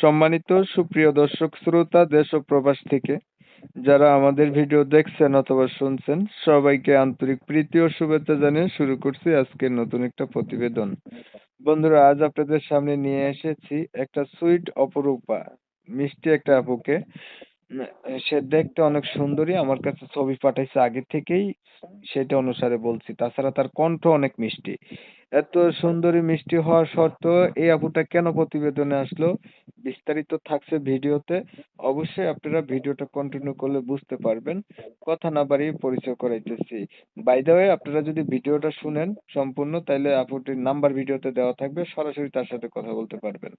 সম্মানিত সুপ্রিয় দর্শক শ্রোতা দেশ ও প্রবাস থেকে যারা আমাদের ভিডিও দেখছেন অথবা শুনছেন সবাইকে আন্তরিক প্রীতি ও শুভেচ্ছা জানিয়ে শুরু করছি আজকের নতুন একটা প্রতিবেদন। বন্ধুরা, আজ আপনাদের সামনে নিয়ে এসেছি একটা সুইট অপরূপা মিষ্টি একটা আপুকে। উম, সে দেখতে অনেক সুন্দরী, আমার কাছে ছবি পাঠাইছে আগে থেকেই, সেটা অনুসারে বলছি। তাছাড়া তার কণ্ঠ অনেক মিষ্টি। এত সুন্দরী মিষ্টি হওয়া সত্ত্বেও এই আপুটা কেন প্রতিবেদনে আসলো বিস্তারিত থাকছে ভিডিওতে। অবশ্যই আপনারা ভিডিওটা কন্টিনিউ করলে বুঝতে পারবেন। কথা না বাড়িয়ে পরিচয় করাইতেছি। বাই দ্য ওয়ে, আপনারা যদি ভিডিওটা শুনেন সম্পূর্ণ তাইলে আপুটির নাম্বার ভিডিওতে দেওয়া থাকবে, সরাসরি তার সাথে কথা বলতে পারবেন।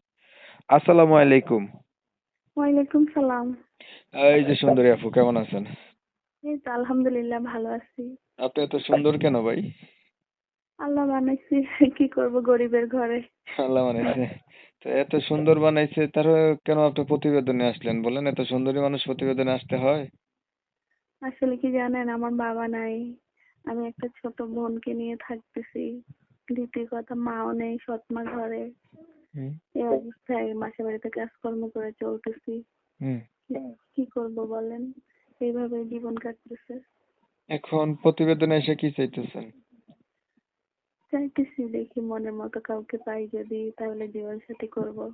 আসসালামু আলাইকুম। ওয়ালাইকুম সালাম। এই যে সুন্দরী আপু, কেমন আছেন? এই তো আলহামদুলিল্লাহ ভালো আছি। আপনি এত সুন্দর কেন ভাই? আল্লাহ বানাইছি, কি করব গরিবের ঘরে। আল্লাহ বানাইছে। তো এত সুন্দর বানাইছে, তার কেন আপনি প্রতিবেদনে আসলেন বলেন? এত সুন্দরী মানুষ প্রতিবেদনে আসতে হয়? আসলে কি জানেন, আমার বাবা নাই, আমি একটা ছোট বোনকে নিয়ে থাকতেছি। দ্বিতীয় কথা, মাও নেই, সৎ মা ঘরে। হুম। এই অবস্থায় মাসে বাড়িতে কাজকর্ম করে চলতেছি। হুম। কি করব বলেন, এইভাবে জীবন কাটতেছে। এখন প্রতিবেদনে এসে কি চাইতেছেন? চাইতেছি দেখি মনের মতো কাউকে পাই যদি, তাহলে জীবন সাথী করবো,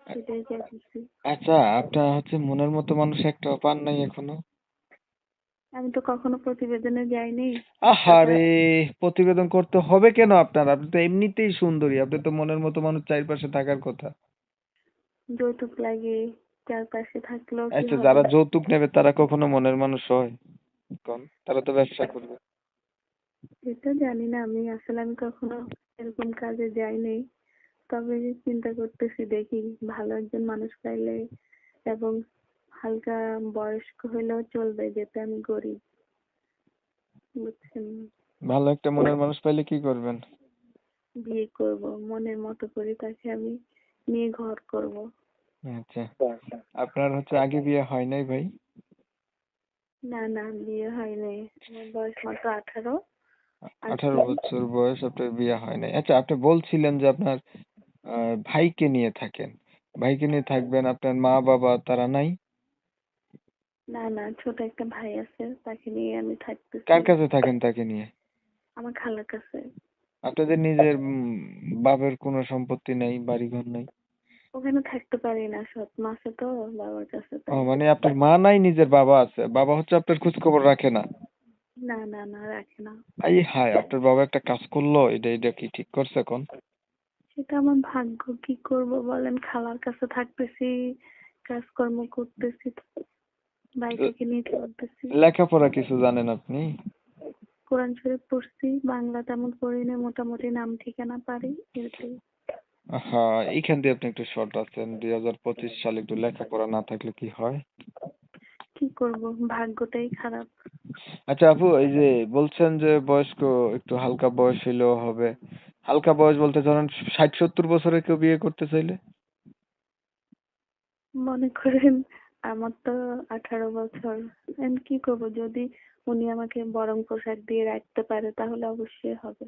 সেটাই চাইতেছি। আচ্ছা, আপনার মনের মতো মানুষ একটাও পান নাই এখনো? আমি তো কখনো প্রতিবেদনে যাইনি। আহারে, প্রতিবেদন করতে হবে কেন আপনার? আপনি তো এমনিতেই সুন্দরী, আপনি তো মনের মতো মানুষ চারপাশে থাকার কথা। যৌতুক লাগে, চারপাশে থাকলেও কি আচ্ছা, হবে? যারা যৌতুক নেবে তারা কখনো মনের মানুষ হয়? কোন, তারা তো ব্যবসা করবে। এটা জানি না, আমি কখনো এরকম কাজে যাইনি। তবে চিন্তা করতেছি, দেখি ভালো একজন মানুষ পাইলে, এবং হালকা বয়স্ক হইলেও চলবে, যেতে আমি গরিব, বুঝছেন? ভালো একটা মনের মানুষ পাইলে কি করবেন? বিয়ে করব, মনের মতো করে তাকে আমি নিয়ে ঘর করব। আচ্ছা, আপনার আগে বিয়ে হয় নাই ভাই? না না, বিয়ে হয় নাই, আমার বয়স মাত্র 18। আর 18 কি? বছর বয়স, আপনার বিয়ে হয় নাই। আচ্ছা, আপনি বলছিলেন যে আপনার ভাইকে নিয়ে থাকেন। ভাইকে নিয়ে থাকবেন, আপনার মা বাবা তারা নাই? না না, ছোট একটা ভাই আছে, তাকে নিয়ে আমি থাকতেছি। কার কাছে থাকেন তাকে নিয়ে? আমার খালার কাছে। আপনাদের নিজের বাপের কোনো সম্পত্তি নেই, বাড়িঘর নেই? ওখানে থাকতে পারি না, সৎ মা আছে তো বাবার কাছে, ও তাই। মানে আপনার মা নাই, নিজের বাবা আছে। বাবা আপনার খোঁজ খবর রাখে না? না না না, রাখে না। এই হায়, আপনার বাবা একটা কাজ করলো, এটা কি ঠিক করছে কোন? সেটা আমার ভাগ্য, কি করব বলেন, খালার কাছে থাকতেছি, কাজকর্ম করতেছি, ভাইটাকে নিয়ে চলতেছি। লেখাপড়া কিছু জানেন আপনি? কোরআন শরীফ পড়ছি, বাংলা তেমন পড়ি না, মোটামুটি নাম ঠিকানা পারি, এটাই। হ্যাঁ, এইখান দিয়ে আপনি একটু শর্ট আছেন। 2025 সালে একটু লেখাপড়া না থাকলে কি হয়? কি করব, ভাগ্যটাই খারাপ। আচ্ছা আপু, এই যে বলছেন যে বয়স্ক, একটু হালকা বয়স হইলেও হবে। হালকা বয়স বলতে ধরেন 60-70 বছরে কেউ বিয়ে করতে চাইলে? মনে করেন আমার তো 18 বছর, আমি কি করব, যদি উনি আমাকে বরং পোশাক দিয়ে রাখতে পারে তাহলে অবশ্যই হবে।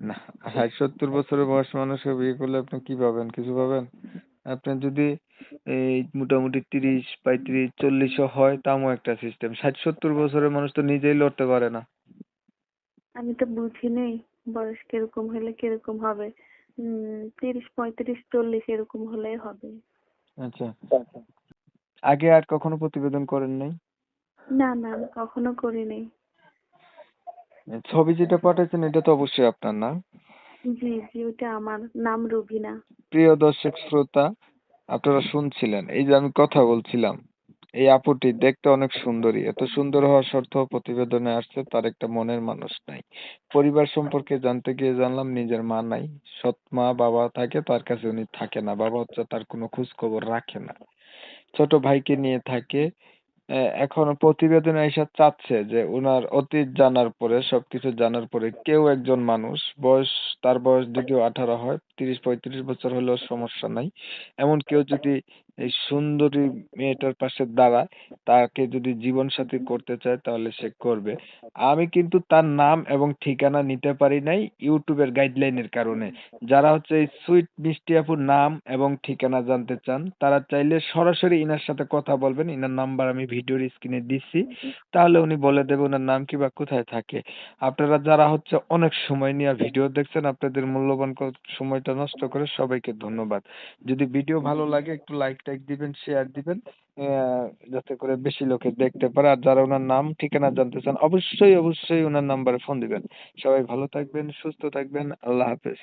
না, 60-70 বছরের বয়স মানুষকে বিয়ে করলে আপনি কি পাবেন? কিছু পাবেন? আপনার যদি এই মোটামুটি 30, 35, 40ও হয়, তাও একটা সিস্টেম। 60-70 বছরের মানুষ তো নিজেই লড়তে পারে না। আমি তো বুঝি নেই বয়স কিরকম হলে কিরকম হবে। 30, 35, 40 এরকম হলেই হবে। আচ্ছা, আগে আর কখনো প্রতিবেদন করেন নাই? না না, আমি কখনো করিনি। ছবি যেটা পাঠাচ্ছেন এটা তো অবশ্যই আপনার না? জি জি, ওটা আমার, নাম রুবিনা। প্রিয় দর্শক শ্রোতা, আপনারা শুনছিলেন, এই যে আমি কথা বলছিলাম, এই আপুটি দেখতে অনেক সুন্দরী। এত সুন্দর হওয়া সত্ত্বেও প্রতিবেদনে আসছে তার একটা মনের মানুষ নাই। পরিবার সম্পর্কে জানতে গিয়ে জানলাম নিজের মা নাই। সৎ মা বাবা থাকে, তার কাছে উনি থাকে না। বাবা তার কোনো খোঁজ খবর রাখে না। ছোট ভাইকে নিয়ে থাকে। এখন প্রতিবেদনে এসে চাচ্ছে যে উনার অতীত জানার পরে, সবকিছু জানার পরে, কেউ একজন মানুষ, তার বয়স যদিও 18 হয়, 30-35 বছর হলেও সমস্যা নাই। এমন কেউ যদি এই সুন্দরী মেয়েটার পাশে দাঁড়ায়, তাকে যদি জীবনসাথী করতে চায় তাহলে সে করবে। আমি কিন্তু তার নাম এবং ঠিকানা নিতে পারি নাই ইউটিউবের গাইডলাইনের কারণে। যারা হচ্ছে এই সুইট মিষ্টি আপুর নাম এবং ঠিকানা জানতে চান, তারা চাইলে সরাসরি ইনার সাথে কথা বলবেন। ইনার নাম্বার আমি ভিডিওর স্ক্রিনে দিচ্ছি। তাহলে উনি বলে দেবে উনার নাম কি বা কোথায় থাকে। আপনারা যারা হচ্ছে অনেক সময় নিয়ে ভিডিও দেখছেন, আপনাদের মূল্যবান সময়টা নষ্ট করে সবাইকে ধন্যবাদ। যদি ভিডিও ভালো লাগে একটু লাইক টাইক দিবেন, শেয়ার দিবেন, যাতে করে বেশি লোকে দেখতে পারে। আর যারা উনার নাম ঠিকানা জানতে চান অবশ্যই উনার নাম্বারে ফোন দিবেন। সবাই ভালো থাকবেন, সুস্থ থাকবেন। আল্লাহ হাফেজ।